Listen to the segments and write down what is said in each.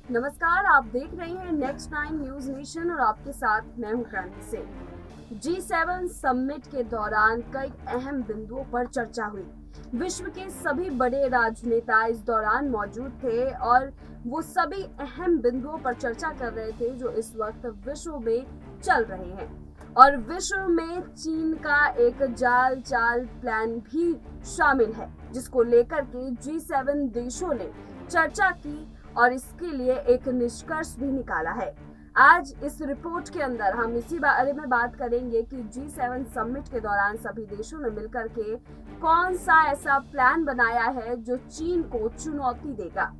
नमस्कार, आप देख रहे हैं नेक्स्ट 9 न्यूज नेशन और आपके साथ मैं हूं क्रांति सिंह। G7 समिट के दौरान कई अहम बिंदुओं पर चर्चा हुई। विश्व के सभी बड़े राजनेता इस दौरान मौजूद थे और वो सभी अहम बिंदुओं पर चर्चा कर रहे थे जो इस वक्त विश्व में चल रहे हैं। और विश्व में चीन का एक जाल चाल प्लान भी शामिल है, जिसको लेकर के G7 देशों ने चर्चा की और इसके लिए एक निष्कर्ष भी निकाला है। आज इस रिपोर्ट के अंदर हम इसी बारे में बात करेंगे कि G7 समिट के दौरान सभी देशों ने मिलकर के कौन सा ऐसा प्लान बनाया है जो चीन को चुनौती देगा।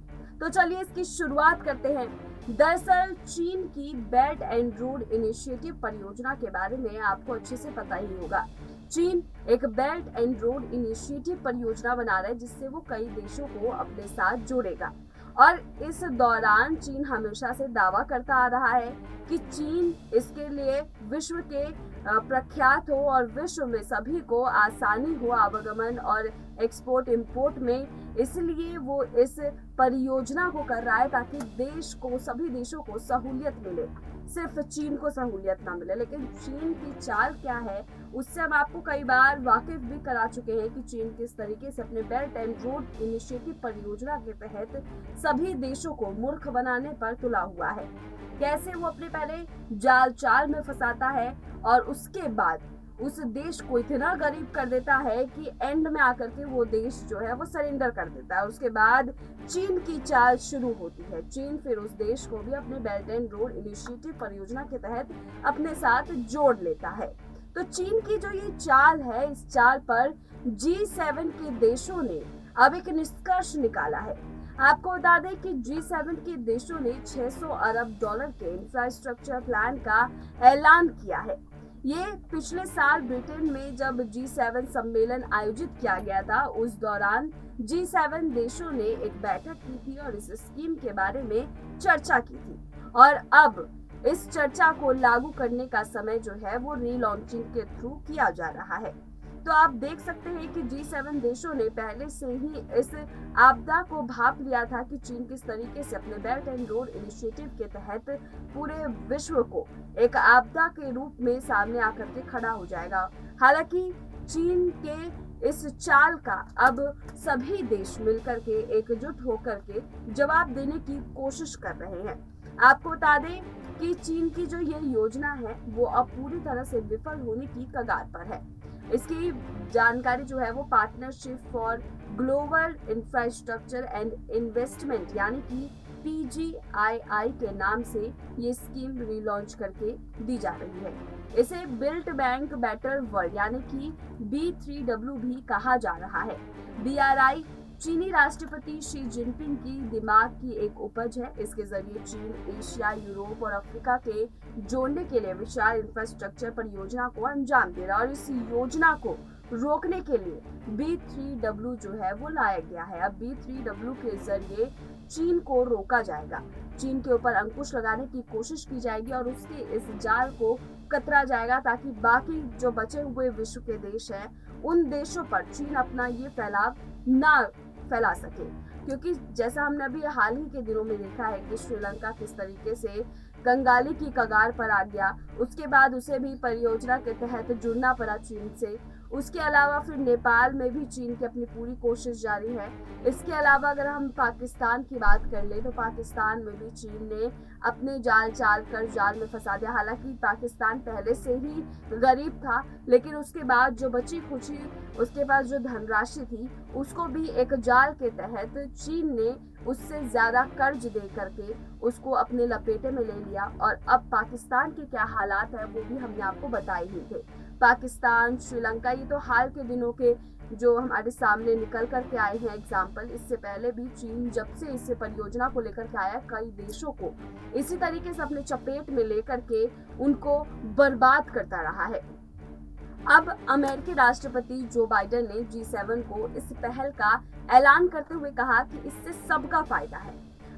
तो चलिए इसकी शुरुआत करते हैं। दरअसल चीन की बेल्ट एंड रोड इनिशिएटिव परियोजना के बारे में आपको अच्छे से पता ही होगा। चीन एक बेल्ट एंड रोड इनिशिएटिव परियोजना बना रहा है जिससे वो कई देशों को अपने साथ जोड़ेगा। और इस दौरान चीन हमेशा से दावा करता आ रहा है कि चीन इसके लिए विश्व के प्रख्यात हो और विश्व में सभी को आसानी हो आवागमन और एक्सपोर्ट इंपोर्ट में, इसलिए वो इस परियोजना को कर रहा है ताकि सभी देशों को सहूलियत मिले। सिर्फ चीन को सहूलियत ना मिले, लेकिन चीन की चाल क्या है उससे हम आपको कई बार वाकिफ भी करा चुके हैं कि चीन किस तरीके से अपने बेल्ट एंड रोड इनिशिएटिव परियोजना के तहत सभी देशों को मूर्ख बनाने पर तुला हुआ है। कैसे वो अपने पहले जाल चाल में फंसाता है और उसके बाद उस देश को इतना गरीब कर देता है कि एंड में आकर के वो देश जो है वो सरेंडर कर देता है। उसके बाद चीन की चाल शुरू होती है। चीन फिर उस देश को भी अपने बेल्ट एंड रोड इनिशिएटिव परियोजना के तहत अपने साथ जोड़ लेता है। तो चीन की जो ये चाल है, इस चाल पर G7 के देशों ने अब एक निष्कर्ष निकाला है। आपको बता दें कि G7 के देशों ने $600 अरब के इंफ्रास्ट्रक्चर प्लान का ऐलान किया है। ये पिछले साल ब्रिटेन में जब G7 सम्मेलन आयोजित किया गया था, उस दौरान G7 देशों ने एक बैठक की थी और इस स्कीम के बारे में चर्चा की थी। और अब इस चर्चा को लागू करने का समय जो है वो रीलॉन्चिंग के थ्रू किया जा रहा है। तो आप देख सकते हैं कि G7 देशों ने पहले से ही इस आपदा को भांप लिया था कि चीन किस तरीके से अपने बेल्ट एंड रोड इनिशिएटिव के तहत पूरे विश्व को एक आपदा के रूप में सामने आकर के खड़ा हो जाएगा। हालांकि चीन के इस चाल का अब सभी देश मिलकर के एकजुट होकर के जवाब देने की कोशिश कर रहे हैं। आपको बता दें कि चीन की जो ये योजना है वो अब पूरी तरह से विफल होने की कगार पर है। इसकी जानकारी जो है वो partnership for global infrastructure and investment यानी कि PGII के नाम से ये स्कीम रीलॉन्च करके दी जा रही है। इसे बिल्ट बैंक बेटर वर्ल्ड यानी कि B3W भी कहा जा रहा है। BRI चीनी राष्ट्रपति शी जिनपिंग की दिमाग की एक उपज है। इसके जरिए चीन एशिया, यूरोप और अफ्रीका के जोड़ने के लिए विशाल इंफ्रास्ट्रक्चर परियोजना को अंजाम दे रहा है और इस योजना को रोकने के लिए B3W जो है वो लाया गया है। अब B3W के जरिए चीन को रोका जाएगा, चीन के ऊपर अंकुश लगाने की कोशिश की जाएगी और उसके इस जाल को कतरा जाएगा ताकि बाकी जो बचे हुए विश्व के देश हैं उन देशों पर चीन अपना ये फैलाव ना फैला सके। क्योंकि जैसा हमने अभी हाल ही के दिनों में देखा है कि श्रीलंका किस तरीके से कंगाली की कगार पर आ गया, उसके बाद उसे भी परियोजना के तहत जुड़ना पड़ा चीन से। उसके अलावा फिर नेपाल में भी चीन की अपनी पूरी कोशिश जारी है। इसके अलावा अगर हम पाकिस्तान की बात कर ले तो पाकिस्तान में भी चीन ने अपने जाल चाल कर जाल में फंसा दिया। हालांकि पाकिस्तान पहले से ही गरीब था, लेकिन उसके बाद जो बची खुची उसके पास जो धनराशि थी उसको भी एक जाल के तहत चीन ने उससे ज्यादा कर्ज दे करके उसको अपने लपेटे में ले लिया। और अब पाकिस्तान के क्या हालात है वो भी हमने आपको बताए ही थे। पाकिस्तान, श्रीलंका, ये तो हाल के दिनों के जो हमारे सामने निकल कर के आए हैं एग्जाम्पल। इससे पहले भी चीन जब से इस परियोजना को लेकर के आया, कई देशों को इसी तरीके से अपने चपेट में लेकर के उनको बर्बाद करता रहा है। अब अमेरिकी राष्ट्रपति जो बाइडेन ने G7 को इस पहल का ऐलान करते हुए कहा कि इससे सबका फायदा है।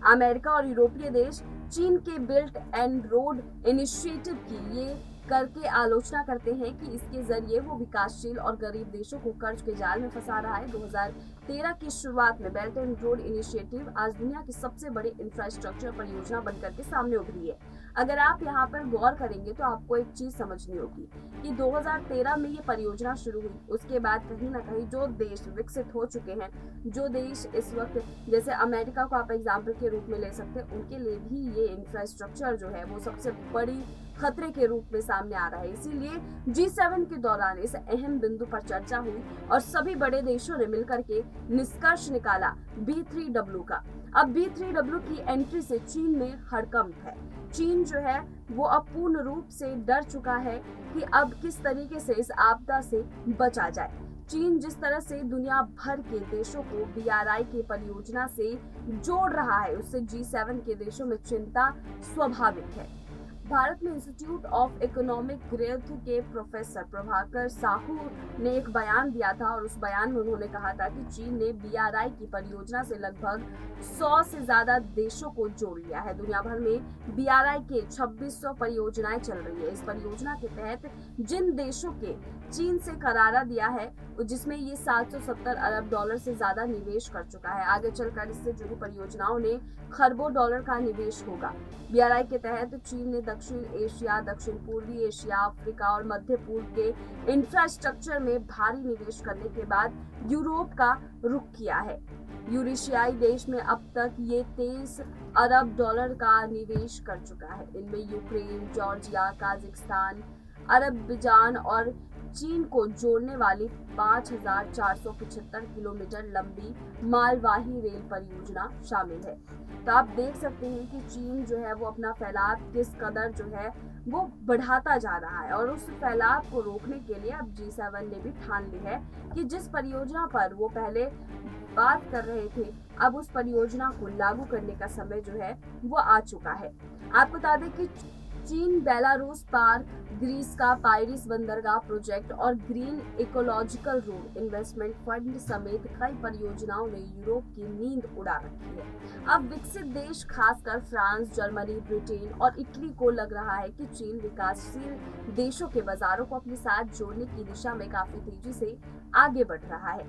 अमेरिका और यूरोपीय देश चीन के बिल्ट एंड रोड इनिशिएटिव की ये करके आलोचना करते हैं कि इसके जरिए वो विकासशील और गरीब देशों को कर्ज के जाल में फंसा रहा है। 2013 की शुरुआत में बेल्ट एंड रोड इनिशिएटिव आज दुनिया की सबसे बड़ी इंफ्रास्ट्रक्चर परियोजना बनकर के सामने उभरी है। अगर आप यहाँ पर गौर करेंगे तो आपको एक चीज समझनी होगी कि 2013 में ये परियोजना शुरू हुई, उसके बाद कहीं ना कहीं जो देश विकसित हो चुके हैं, जो देश इस वक्त, जैसे अमेरिका को आप एग्जाम्पल के रूप में ले सकते हैं, उनके लिए भी ये इंफ्रास्ट्रक्चर जो है वो सबसे बड़ी खतरे के रूप में सामने आ रहा है। इसीलिए G7 के दौरान इस अहम बिंदु पर चर्चा हुई और सभी बड़े देशों ने मिलकर के निष्कर्ष निकाला B3W का। अब B3W की एंट्री से चीन में हड़कंप है। चीन जो है वो अब पूर्ण रूप से डर चुका है कि अब किस तरीके से इस आपदा से बचा जाए। चीन जिस तरह से दुनिया भर के देशों को BRI की परियोजना से जोड़ रहा है, उससे G7 के देशों में चिंता स्वाभाविक है। भारत में इंस्टीट्यूट ऑफ इकोनॉमिक ग्रोथ के प्रोफेसर प्रभाकर साहू ने एक बयान दिया था और उस बयान में उन्होंने कहा था कि चीन ने BRI की परियोजना से लगभग 100 से ज्यादा देशों को जोड़ लिया है। दुनिया भर में BRI के 2600 परियोजनाएं चल रही है। इस परियोजना के तहत जिन देशों के चीन से करारा दिया है, जिसमें ये 770 अरब डॉलर से ज्यादा निवेश कर चुका है। आगे चलकर इससे जुड़ी परियोजनाओं ने खरबों डॉलर का निवेश होगा। BRI के तहत चीन ने दक्षिण एशिया, दक्षिण पूर्वी एशिया, अफ्रीका और मध्य पूर्व के इंफ्रास्ट्रक्चर में भारी निवेश करने के बाद यूरोप का रुख किया है। यूरेशियाई देश में अब तक ये 23 अरब डॉलर का निवेश कर चुका है। इनमें यूक्रेन, जॉर्जिया, काजाकिस्तान, अरबजान और चीन को जोड़ने वाली 5475 किलोमीटर लंबी मालवाही रेल परियोजना शामिल है। तो आप देख सकते हैं कि चीन जो है वो अपना फैलाव किस कदर जो है वो बढ़ाता जा रहा है और उस फैलाव को रोकने के लिए अब G7 ने भी ठान ली है कि जिस परियोजना पर वो पहले बात कर रहे थे, अब उस परियोजना को लागू करने का समय जो है वो आ चुका है। आपको बता दें कि चीन बेलारूस पार, ग्रीस का पायरिस बंदरगाह प्रोजेक्ट और green ecological road investment fund समेत कई परियोजनाओं ने यूरोप की नींद उड़ा रखी है। अब विकसित देश खासकर फ्रांस, जर्मनी, ब्रिटेन और इटली को लग रहा है कि चीन विकासशील देशों के बाजारों को अपने साथ जोड़ने की दिशा में काफी तेजी से आगे बढ़ रहा है।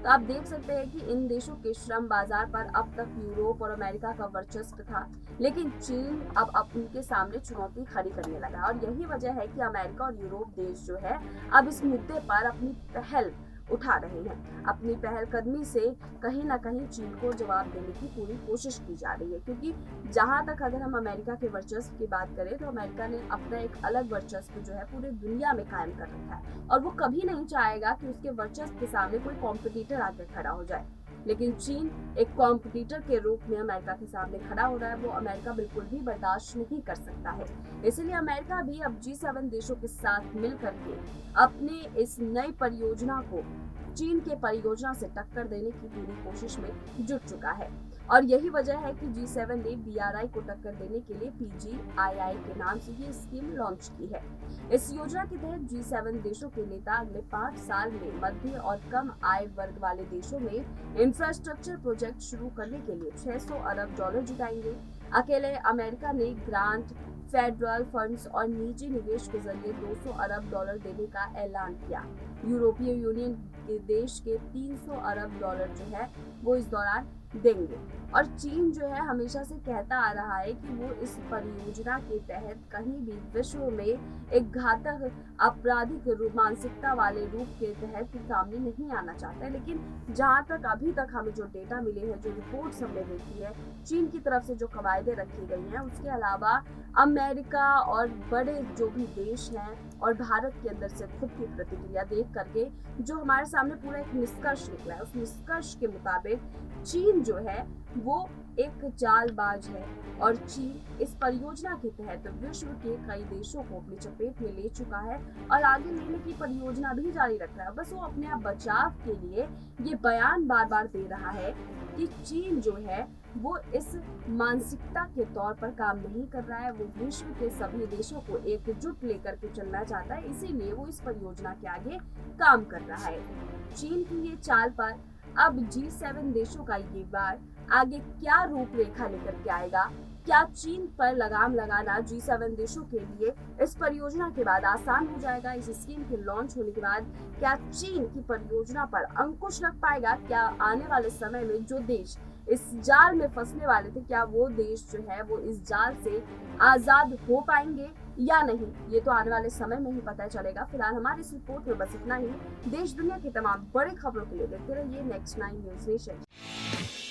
तो आप देख सकते हैं कि इन देशों के श्रम बाजार पर अब तक यूरोप और अमेरिका का वर्चस्व था, लेकिन चीन अब उनके सामने चुनौती खड़ी करने लगा और यही वजह है कि अमेरिका और यूरोप देश जो है अब इस मुद्दे पर अपनी पहल उठा रहे हैं। अपनी पहलकदमी से कहीं ना कहीं चीन को जवाब देने की पूरी कोशिश की जा रही है, क्योंकि जहां तक अगर हम अमेरिका के वर्चस्व की बात करें तो अमेरिका ने अपना एक अलग वर्चस्व जो है पूरी दुनिया में कायम कर रखा है और वो कभी नहीं चाहेगा कि उसके वर्चस्व के सामने कोई कॉम्पिटिटर आकर खड़ा हो जाए। लेकिन चीन एक कॉम्पिटिटर के रूप में अमेरिका के सामने खड़ा हो रहा है, वो अमेरिका बिल्कुल भी बर्दाश्त नहीं कर सकता है। इसलिए अमेरिका भी अब G7 देशों के साथ मिलकर के अपने इस नई परियोजना को चीन के परियोजना से टक्कर देने की पूरी कोशिश में जुट चुका है और यही वजह है कि G7 ने BRI को टक्कर देने के लिए PGII के नाम से ये स्कीम लॉन्च की है। इस योजना के तहत G7 देशों के नेता अगले 5 साल में मध्य और कम आय वर्ग वाले देशों में इंफ्रास्ट्रक्चर प्रोजेक्ट शुरू करने के लिए 600 अरब डॉलर जुटाएंगे। अकेले अमेरिका ने ग्रांट, फेडरल फंड्स और निजी निवेश के जरिए 200 अरब डॉलर देने का ऐलान किया। यूरोपीय यूनियन के देश के 300 अरब डॉलर जो है वो इस दौरान देंगे और चीन जो है हमेशा से कहता आ रहा है कि वो इस परियोजना के तहत कहीं भी विश्व में एक घातक आपराधिक मानसिकता वाले रूप के तहत सामने नहीं आना चाहता है। लेकिन जहां तक अभी तक हमें जो डेटा मिले हैं, जो रिपोर्ट्स हमने देखी है, चीन की तरफ से जो कवायदे रखी गई हैं, उसके अलावा अमेरिका और बड़े जो भी देश हैं और भारत के अंदर से खुद की प्रतिक्रिया देख करके जो हमारे सामने पूरा एक निष्कर्ष निकला है, उस निष्कर्ष के मुताबिक चीन जो है वो एक चालबाज है और चीन इस परियोजना के तहत विश्व के कई देशों को अपनी चपेट में ले चुका है और आगे लेने की परियोजना भी जारी रख रहा है। बस वो अपने आप बचाव के लिए ये बयान बार बार दे रहा है कि चीन जो है वो इस मानसिकता के तौर पर काम नहीं कर रहा है, वो विश्व के सभी देशों को एकजुट लेकर के चलना चाहता है, इसीलिए वो इस परियोजना के आगे काम कर रहा है। चीन की ये चाल पर अब G7 देशों का ये वार आगे क्या रूपरेखा लेकर के आएगा, क्या चीन पर लगाम लगाना G7 देशों के लिए इस परियोजना के बाद आसान हो जाएगा? इस स्कीम के लॉन्च होने के बाद क्या चीन की परियोजना पर अंकुश लग पाएगा? क्या आने वाले समय में जो देश इस जाल में फंसने वाले थे, क्या वो देश जो है वो इस जाल से आजाद हो पाएंगे या नहीं? ये तो आने वाले समय में ही पता चलेगा। फिलहाल हमारी इस रिपोर्ट में बस इतना ही। देश दुनिया की तमाम बड़ी खबरों के लिए देखते रहिए नेक्स्ट 9 न्यूज नेशन।